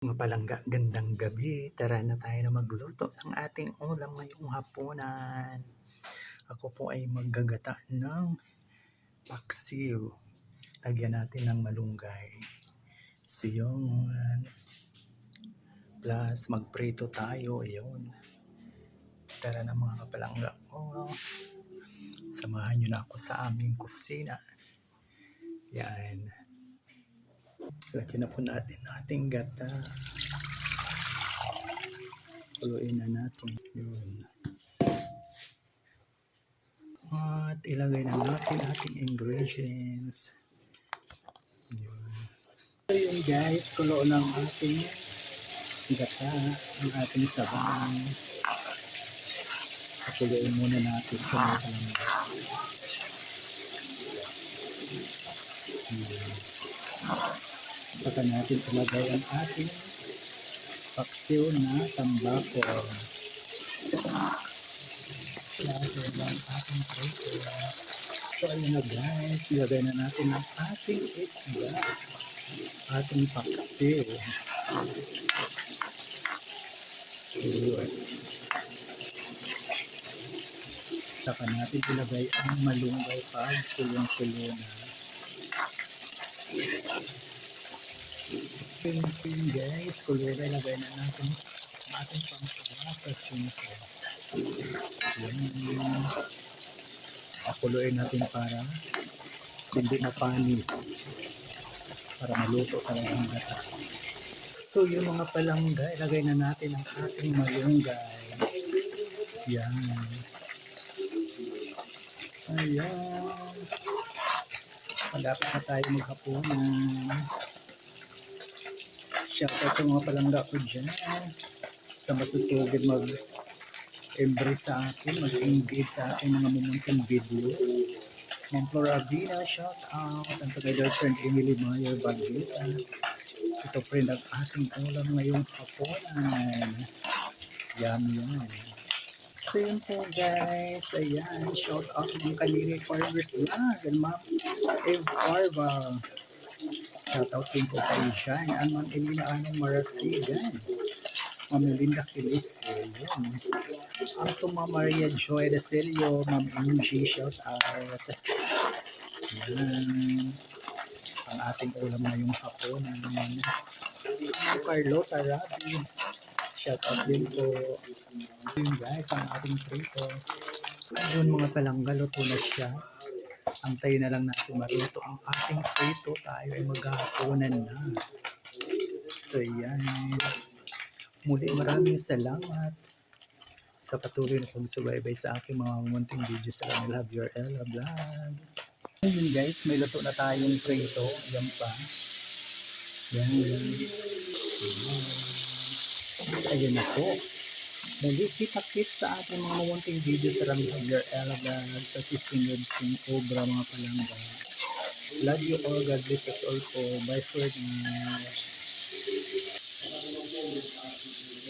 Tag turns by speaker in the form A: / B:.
A: Mga palangga, gandang gabi. Tara na tayo na magluto ng ating ulam ngayong hapunan. Ako po ay maggagata ng paksiw. Lagyan natin ng malunggay. So yun. Plus magprito tayo. Yun. Tara na mga kapalangga ko. Samahan nyo na ako sa aming kusina. Yan. Lagyan na po natin ating gata. Kuluin na natin. Yun. At ilagay na natin ating ingredients. Yun. So yun guys, kulo ng ating gata, ang ating sabang. Pakuluin muna natin ito mga kalangga. Saka natin ilagay ang ating paksiw na tambako. Lasa ang ating prito. So ayun na guys, ilagay na natin ang ating isda, ating paksiw. Yun. Saka natin ilagay ang malunggay pag kulong-kulo na. Yun guys, kulungan ilagay na natin ang ating pampala sa singko. Yan. Pakuluin natin para hindi mapanis. Para maluto talaga ang gata. So yung mga palangga, ilagay na natin ang ating malunggay. Yan. Ayan. Malapit na tayo maghapunan. Shoutout sa mga palangga ko dyan. Sa masusugid mag-embrace sa akin, mag-engage sa akin mga mumunting video. Ma'am Floravina, shoutout. Ang taga-girlfriend Emily Mayer Baglita. Ito friend ang ating ulam ngayong hapunan. Yummy yan. So yun po guys, ayan, shout out ng Kanini Farmers Vlog and Ma'am Eve Farva. Shout out din po sa Ishan, ang Ma'am Elina Anong Marasigan, Ma'am Melinda Kiliste, yun. Ang to Ma'am Maria Joy Desilio, Ma'am MG, shout out. Yan, ang ating ulam ngayong hapon. Ma'am Carlota Rabi, shout out din po. Yun guys, ang ating prito. Ayun mga palangga, luto na siya. Antayin na lang natin maluto ang ating prito. Tayo ay maghahaponan na. So yan. Muli maraming salamat sa patuloy na pagsubaybay sa aking mga munting video sa kanila. Love your Ella Vlog. Ayun guys, may luto na tayong prito. Yan pa. Yan. Ayun na po. Muli kita-kits sa ating mga munting video sa Ramjavier Ella Vlog sa susunod kong obra mga palangga. Love you all. God bless us all po. Bye for now.